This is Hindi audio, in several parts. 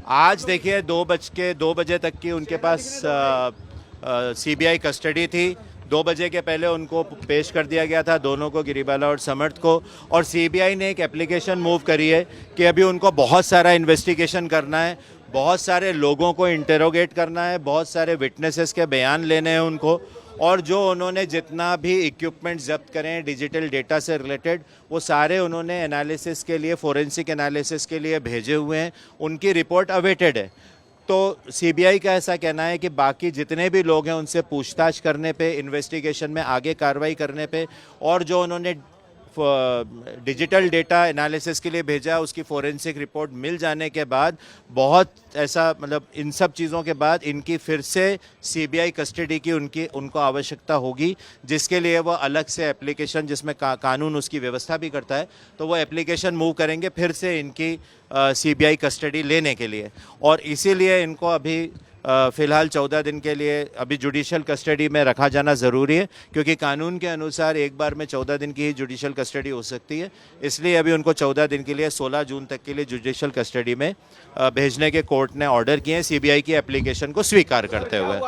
आज देखिए 2 बजे तक की उनके पास सीबीआई कस्टडी थी। 2 बजे के पहले उनको पेश कर दिया गया था, दोनों को, गिरिबाला और समर्थ को। और सीबीआई ने एक एप्लीकेशन मूव करी है कि अभी उनको बहुत सारा इन्वेस्टिगेशन करना है, बहुत सारे लोगों को इंटेरोगेट करना है, बहुत सारे विटनेसेस के बयान लेने हैं उनको। और जो उन्होंने जितना भी इक्विपमेंट जब्त करें डिजिटल डेटा से रिलेटेड, वो सारे उन्होंने एनालिसिस के लिए, फोरेंसिक एनालिसिस के लिए भेजे हुए हैं। उनकी रिपोर्ट अवेटेड है। तो सीबीआई का ऐसा कहना है कि बाकी जितने भी लोग हैं उनसे पूछताछ करने पे, इन्वेस्टिगेशन में आगे कार्रवाई करने पे, और जो उन्होंने डिजिटल डेटा एनालिसिस के लिए भेजा, उसकी फोरेंसिक रिपोर्ट मिल जाने के बाद, बहुत ऐसा मतलब इन सब चीज़ों के बाद इनकी फिर से सीबीआई कस्टडी की उनको आवश्यकता होगी, जिसके लिए वो अलग से एप्लीकेशन, जिसमें कानून उसकी व्यवस्था भी करता है, तो वो एप्लीकेशन मूव करेंगे फिर से इनकी सीबीआई कस्टडी लेने के लिए। और इसीलिए इनको अभी फ़िलहाल 14 दिन के लिए अभी जुडिशल कस्टडी में रखा जाना ज़रूरी है, क्योंकि कानून के अनुसार एक बार में 14 दिन की ही जुडिशल कस्टडी हो सकती है। इसलिए अभी उनको 14 दिन के लिए 16 जून तक के लिए जुडिशल कस्टडी में भेजने के कोर्ट ने ऑर्डर किए हैं, सीबीआई की एप्लीकेशन को स्वीकार करते हुए।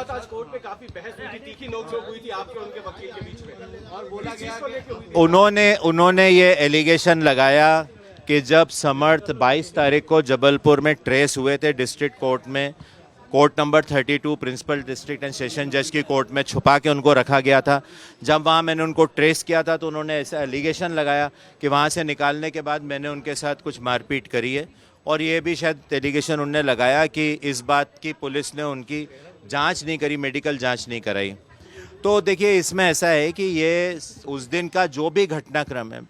उन्होंने ये एलिगेशन लगाया कि जब समर्थ 22 तारीख को जबलपुर में ट्रेस हुए थे डिस्ट्रिक्ट कोर्ट में, court number 32 principal district and session जज की कोर्ट में छुपा के उनको रखा गया था। जब वहाँ मैंने उनको ट्रेस किया था तो उन्होंने ऐसा एलिगेशन लगाया कि वहाँ से निकालने के बाद मैंने उनके साथ कुछ मारपीट करी है। और ये भी शायद एलिगेशन उन्होंने लगाया कि इस बात की पुलिस ने उनकी जांच नहीं करी, मेडिकल जांच नहीं कराई। तो देखिए, इसमें ऐसा है कि ये उस दिन का जो भी घटनाक्रम है,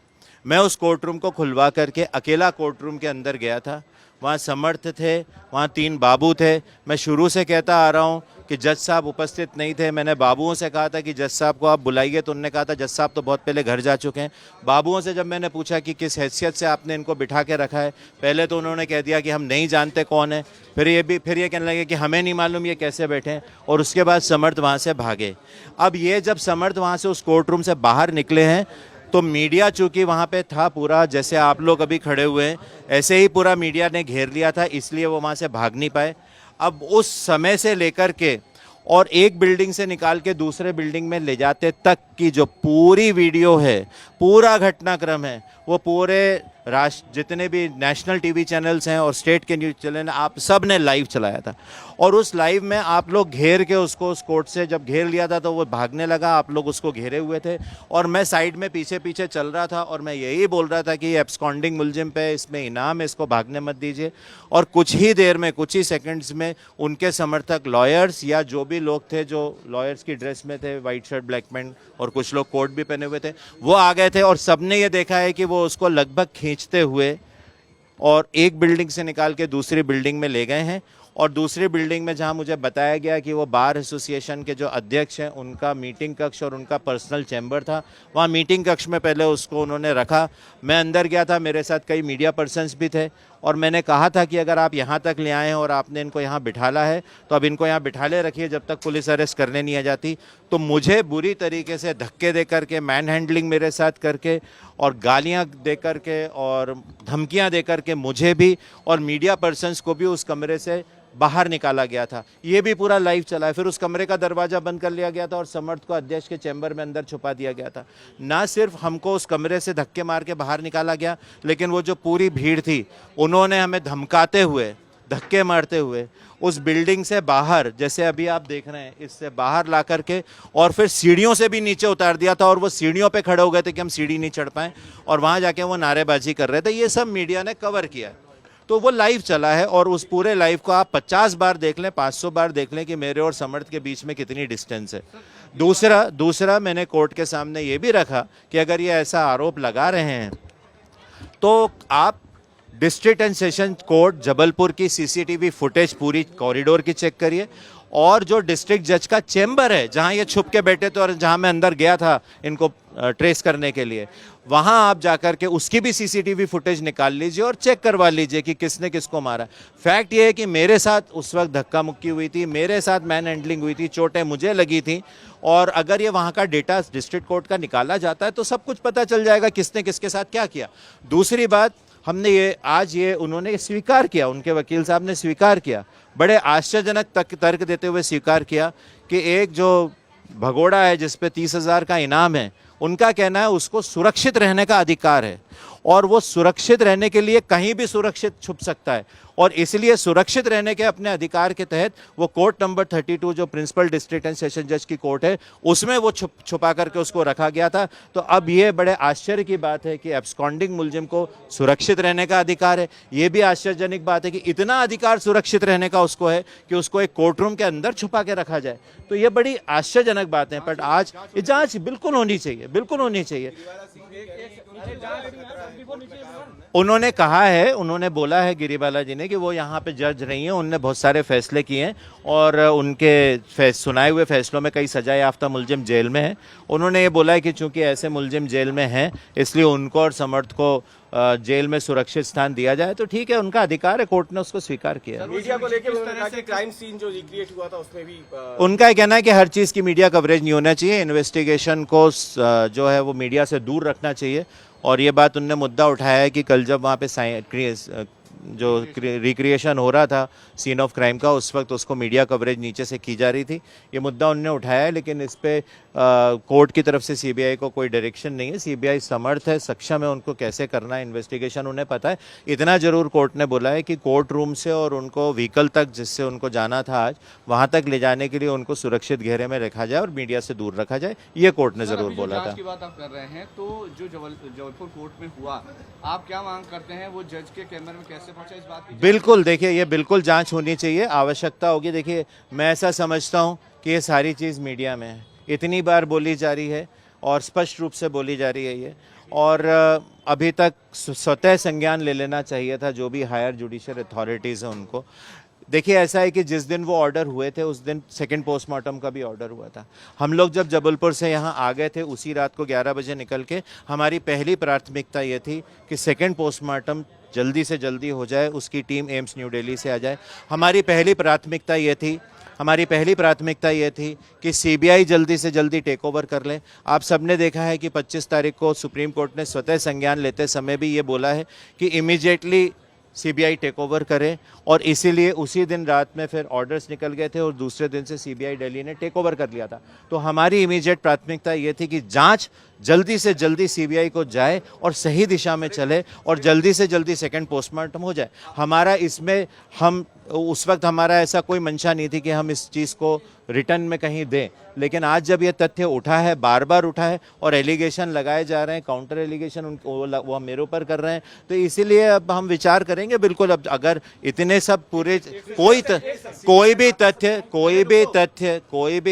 मैं उस कोर्ट रूम को खुलवा करके अकेला कोर्ट रूम के अंदर गया था। वहाँ समर्थ थे, वहाँ 3 बाबू थे। मैं शुरू से कहता आ रहा हूँ कि जज साहब उपस्थित नहीं थे। मैंने बाबुओं से कहा था कि जज साहब को आप बुलाइए, तो उन्होंने कहा था जज साहब तो बहुत पहले घर जा चुके हैं। बाबुओं से जब मैंने पूछा कि किस हैसियत से आपने इनको बिठा के रखा है, पहले तो उन्होंने कह दिया कि हम नहीं जानते कौन है। फिर ये कहने लगे कि हमें नहीं मालूम ये कैसे बैठे हैं। और उसके बाद समर्थ वहाँ से भागे। अब ये जब समर्थ वहाँ से उस कोर्ट रूम से बाहर निकले हैं, तो मीडिया चूंकि वहाँ पे था पूरा, जैसे आप लोग अभी खड़े हुए हैं ऐसे ही पूरा मीडिया ने घेर लिया था, इसलिए वो वहाँ से भाग नहीं पाए। अब उस समय से लेकर के और एक बिल्डिंग से निकाल के दूसरे बिल्डिंग में ले जाते तक की जो पूरी वीडियो है, पूरा घटनाक्रम है, वो पूरे राष्ट्र जितने भी नेशनल टीवी चैनल्स हैं और स्टेट के न्यूज़ चैनल, आप सब ने लाइव चलाया था। और उस लाइव में आप लोग घेर के उसको, उस कोर्ट से जब घेर लिया था तो वो भागने लगा, आप लोग उसको घेरे हुए थे और मैं साइड में पीछे पीछे चल रहा था और मैं यही बोल रहा था कि ये एब्सकॉन्डिंग मुलजिम पे इसमें इनाम है, इसको भागने मत दीजिए। और कुछ ही देर में, कुछ ही सेकंड्स में उनके समर्थक लॉयर्स या जो भी लोग थे जो लॉयर्स की ड्रेस में थे, वाइट शर्ट ब्लैक पैंट, और कुछ लोग कोट भी पहने हुए थे, वो आ गए थे और सबने ये देखा है कि वो उसको लगभग खींचते हुए और एक बिल्डिंग से निकाल के दूसरी बिल्डिंग में ले गए हैं। और दूसरी बिल्डिंग में जहां मुझे बताया गया कि वो बार एसोसिएशन के जो अध्यक्ष हैं उनका मीटिंग कक्ष और उनका पर्सनल चैम्बर था, वहां मीटिंग कक्ष में पहले उसको उन्होंने रखा। मैं अंदर गया था, मेरे साथ कई मीडिया पर्सन्स भी थे और मैंने कहा था कि अगर आप यहाँ तक ले आए हैं और आपने इनको यहाँ बिठाला है तो अब इनको यहाँ बिठाले रखिए जब तक पुलिस अरेस्ट करने नहीं आ जाती। तो मुझे बुरी तरीके से धक्के दे करके, मैन हैंडलिंग मेरे साथ करके और गालियाँ दे करके और धमकियाँ दे करके मुझे भी और मीडिया पर्सन्स को भी उस कमरे से बाहर निकाला गया था। ये भी पूरा लाइव चला है। फिर उस कमरे का दरवाज़ा बंद कर लिया गया था और समर्थ को अध्यक्ष के चैम्बर में अंदर छुपा दिया गया था। ना सिर्फ हमको उस कमरे से धक्के मार के बाहर निकाला गया, लेकिन वो जो पूरी भीड़ थी उन्होंने हमें धमकाते हुए, धक्के मारते हुए उस बिल्डिंग से बाहर, जैसे अभी आप देख रहे हैं, इससे बाहर ला करके और फिर सीढ़ियों से भी नीचे उतार दिया था और वो सीढ़ियों पे खड़े हो गए थे कि हम सीढ़ी नहीं चढ़ पाएँ और वहाँ जाके वो नारेबाजी कर रहे थे। ये सब मीडिया ने कवर किया है। तो वो लाइव चला है और उस पूरे लाइव को आप 50 बार देख लें, 500 बार देख लें कि मेरे और समर्थ के बीच में कितनी डिस्टेंस है। दूसरा मैंने कोर्ट के सामने ये भी रखा कि अगर ये ऐसा आरोप लगा रहे हैं तो आप district and session court Jabalpur की सीसीटीवी फुटेज पूरी कॉरिडोर की चेक करिए और जो डिस्ट्रिक्ट जज का चैम्बर है जहां ये छुप के बैठे थे और जहां मैं अंदर गया था इनको ट्रेस करने के लिए, वहां आप जाकर के उसकी भी सीसीटीवी फुटेज निकाल लीजिए और चेक करवा लीजिए कि किसने किसको मारा। फैक्ट ये है कि मेरे साथ उस वक्त धक्का मुक्की हुई थी, मेरे साथ मैन हैंडलिंग हुई थी, चोटें मुझे लगी थी और अगर ये वहाँ का डेटा डिस्ट्रिक्ट कोर्ट का निकाला जाता है तो सब कुछ पता चल जाएगा किसने किसके साथ क्या किया। दूसरी बात, हमने ये आज ये उन्होंने स्वीकार किया, उनके वकील साहब ने स्वीकार किया, बड़े आश्चर्यजनक तर्क देते हुए स्वीकार किया कि एक जो भगोड़ा है जिस पे 30,000 का इनाम है, उनका कहना है उसको सुरक्षित रहने का अधिकार है और वो सुरक्षित रहने के लिए कहीं भी सुरक्षित छुप सकता है और इसलिए सुरक्षित रहने के अपने अधिकार के तहत वो कोर्ट नंबर 32 जो प्रिंसिपल डिस्ट्रिक्ट एंड सेशन जज की कोर्ट है उसमें वो छुपा करके उसको रखा गया था। तो अब ये बड़े आश्चर्य की बात है कि एब्सकॉन्डिंग मुलजिम को सुरक्षित रहने का अधिकार है। ये भी आश्चर्यजनक बात है कि इतना अधिकार सुरक्षित रहने का उसको है कि उसको एक कोर्ट रूम के अंदर छुपा के रखा जाए। तो ये बड़ी आश्चर्यजनक बात है। बट आज ये जांच बिल्कुल होनी चाहिए, बिल्कुल होनी चाहिए। उन्होंने कहा है, उन्होंने बोला है गिरिबाला जी ने कि वो यहाँ पे जज रही हैं, उनने बहुत सारे फैसले किए हैं और उनके सुनाए हुए फैसलों में कई सजा याफ्ता मुलजिम जेल में हैं। उन्होंने ये बोला है कि चूंकि ऐसे मुलजिम जेल में हैं इसलिए उनको और समर्थ को जेल में सुरक्षित स्थान दिया जाए। तो ठीक है, उनका अधिकार है, कोर्ट ने उसको स्वीकार किया। मीडिया को लेकर क्राइम सीन जो रिक्रिएट हुआ था उसमें भी उनका कहना है कि हर चीज़ की मीडिया कवरेज नहीं होना चाहिए, इन्वेस्टिगेशन को जो है वो मीडिया से दूर रखना चाहिए। और ये बात उनने मुद्दा उठाया है कि कल जब वहाँ पे जो रिक्रिएशन हो रहा था सीन ऑफ क्राइम का, उस वक्त उसको मीडिया कवरेज नीचे से की जा रही थी। ये मुद्दा उन्होंने उठाया है, लेकिन इस पे कोर्ट की तरफ से सीबीआई को कोई डायरेक्शन नहीं है। सीबीआई समर्थ है, सक्षम है उनको कैसे करना है इन्वेस्टिगेशन, उन्हें पता है। इतना जरूर कोर्ट ने बोला है कि कोर्ट रूम से और उनको व्हीकल तक जिससे उनको जाना था आज, वहाँ तक ले जाने के लिए उनको सुरक्षित घेरे में रखा जाए और मीडिया से दूर रखा जाए। ये कोर्ट ने जरूर बोला था। की बात आप कर रहे हैं, तो जो जबलपुर कोर्ट में हुआ, आप क्या मांग करते हैं वो जज के कैमरे में कैसे पहुंचा, इस बात की? बिल्कुल, देखिए ये बिल्कुल जांच होनी चाहिए, आवश्यकता होगी। देखिए मैं ऐसा समझता हूं कि ये सारी चीज़ मीडिया में है, इतनी बार बोली जा रही है और स्पष्ट रूप से बोली जा रही है ये, और अभी तक स्वतः संज्ञान ले लेना चाहिए था जो भी हायर जुडिशियल अथॉरिटीज़ हैं उनको। देखिए ऐसा है कि जिस दिन वो ऑर्डर हुए थे उस दिन सेकंड पोस्टमार्टम का भी ऑर्डर हुआ था। हम लोग जब जबलपुर से यहाँ आ गए थे उसी रात को 11 बजे निकल के, हमारी पहली प्राथमिकता ये थी कि सेकंड पोस्टमार्टम जल्दी से जल्दी हो जाए, उसकी टीम एम्स न्यू दिल्ली से आ जाए। हमारी पहली प्राथमिकता ये थी कि सीबीआई जल्दी से जल्दी टेक ओवर कर ले। आप सबने देखा है कि 25 तारीख को सुप्रीम कोर्ट ने स्वतः संज्ञान लेते समय भी ये बोला है कि इमीडिएटली सीबीआई टेक ओवर करे, और इसीलिए उसी दिन रात में फिर ऑर्डर्स निकल गए थे और दूसरे दिन से सीबीआई दिल्ली ने टेक ओवर कर लिया था। तो हमारी इमीडिएट प्राथमिकता ये थी कि जांच जल्दी से जल्दी सीबीआई को जाए और सही दिशा में चले और जल्दी से जल्दी सेकंड पोस्टमार्टम हो जाए। हमारा इसमें उस वक्त हमारा ऐसा कोई मंशा नहीं थी कि हम इस चीज़ को रिटर्न में कहीं दें, लेकिन आज जब ये तथ्य उठा है, बार बार उठा है और एलिगेशन लगाए जा रहे हैं, काउंटर एलिगेशन वो मेरे ऊपर कर रहे हैं, तो इसीलिए अब हम विचार करेंगे। बिल्कुल, अब अगर इतने सब पूरे कोई भी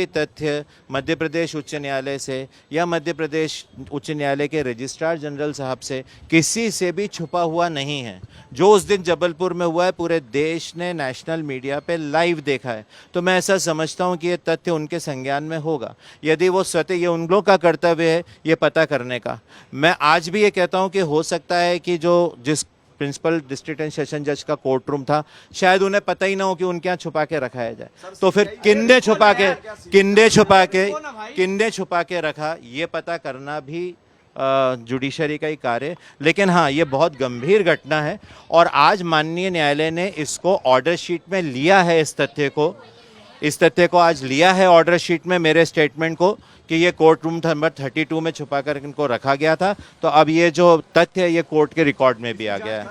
तथ्य मध्य प्रदेश उच्च न्यायालय से या मध्य प्रदेश उच्च न्यायालय के रजिस्ट्रार जनरल साहब से किसी से भी छुपा हुआ नहीं है। जो उस दिन जबलपुर में हुआ है पूरे देश ने नेशनल मीडिया पे लाइव देखा है। तो मैं ऐसा समझता हूं कि ये तथ्य उनके संज्ञान में होगा। यदि वो स्वतः, ये उन लोगों का कर्तव्य है ये पता करने का। मैं आज भी ये कहता हूं कि हो सकता है कि जिस प्रिंसिपल डिस्ट्रिक्ट एंड सेशन जज का कोर्ट रूम था, शायद उन्हें पता ही ना हो कि उनके यहाँ छुपा के रखाया जाए। तो फिर किन्ने छुपा के रखा, ये पता करना भी जुडिशरी का ही कार्य। लेकिन हाँ, ये बहुत गंभीर घटना है और आज माननीय न्यायालय ने इसको ऑर्डर शीट में लिया है। इस तथ्य को आज लिया है ऑर्डर शीट में, मेरे स्टेटमेंट को, कि ये कोर्ट रूम नंबर 32 में छुपा कर इनको रखा गया था। तो अब ये जो तथ्य है ये कोर्ट के रिकॉर्ड में भी आ गया है।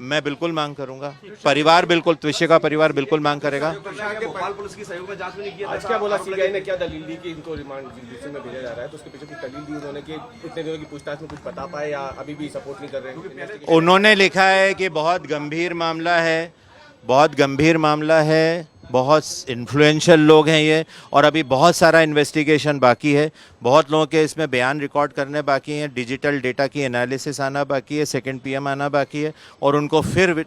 मैं बिल्कुल मांग करूंगा, परिवार बिल्कुल, त्विषय का परिवार बिल्कुल मांग करेगा। भोपाल पुलिस की सहयोग में जांच में नहीं किया। आज क्या बोला सीबीआई ने, क्या दलील दी कि इनको रिमांड में भेजा जा रहा है, तो उसके पीछे कुछ दलील दी उन्होंने कि इतने दिनों की पूछताछ में कुछ बता पाए या अभी भी सपोर्ट नहीं कर रहे हैं? उन्होंने लिखा है कि बहुत गंभीर मामला है, बहुत इन्फ्लुएंशियल लोग हैं ये, और अभी बहुत सारा इन्वेस्टिगेशन बाकी है, बहुत लोगों के इसमें बयान रिकॉर्ड करने बाकी हैं, डिजिटल डेटा की एनालिसिस आना बाकी है, सेकंड पीएम आना बाकी है, और उनको फिर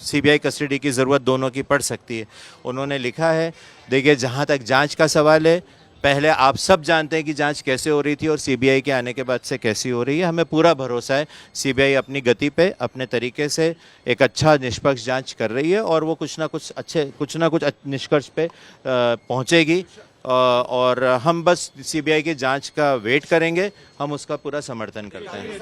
सीबीआई कस्टडी की ज़रूरत दोनों की पड़ सकती है। उन्होंने लिखा है। देखिए, जहाँ तक जांच का सवाल है, पहले आप सब जानते हैं कि जांच कैसे हो रही थी और सीबीआई के आने के बाद से कैसी हो रही है। हमें पूरा भरोसा है सीबीआई अपनी गति पे, अपने तरीके से एक अच्छा निष्पक्ष जांच कर रही है और वो कुछ ना कुछ निष्कर्ष पे पहुंचेगी। और हम बस सीबीआई की जांच का वेट करेंगे, हम उसका पूरा समर्थन करते हैं।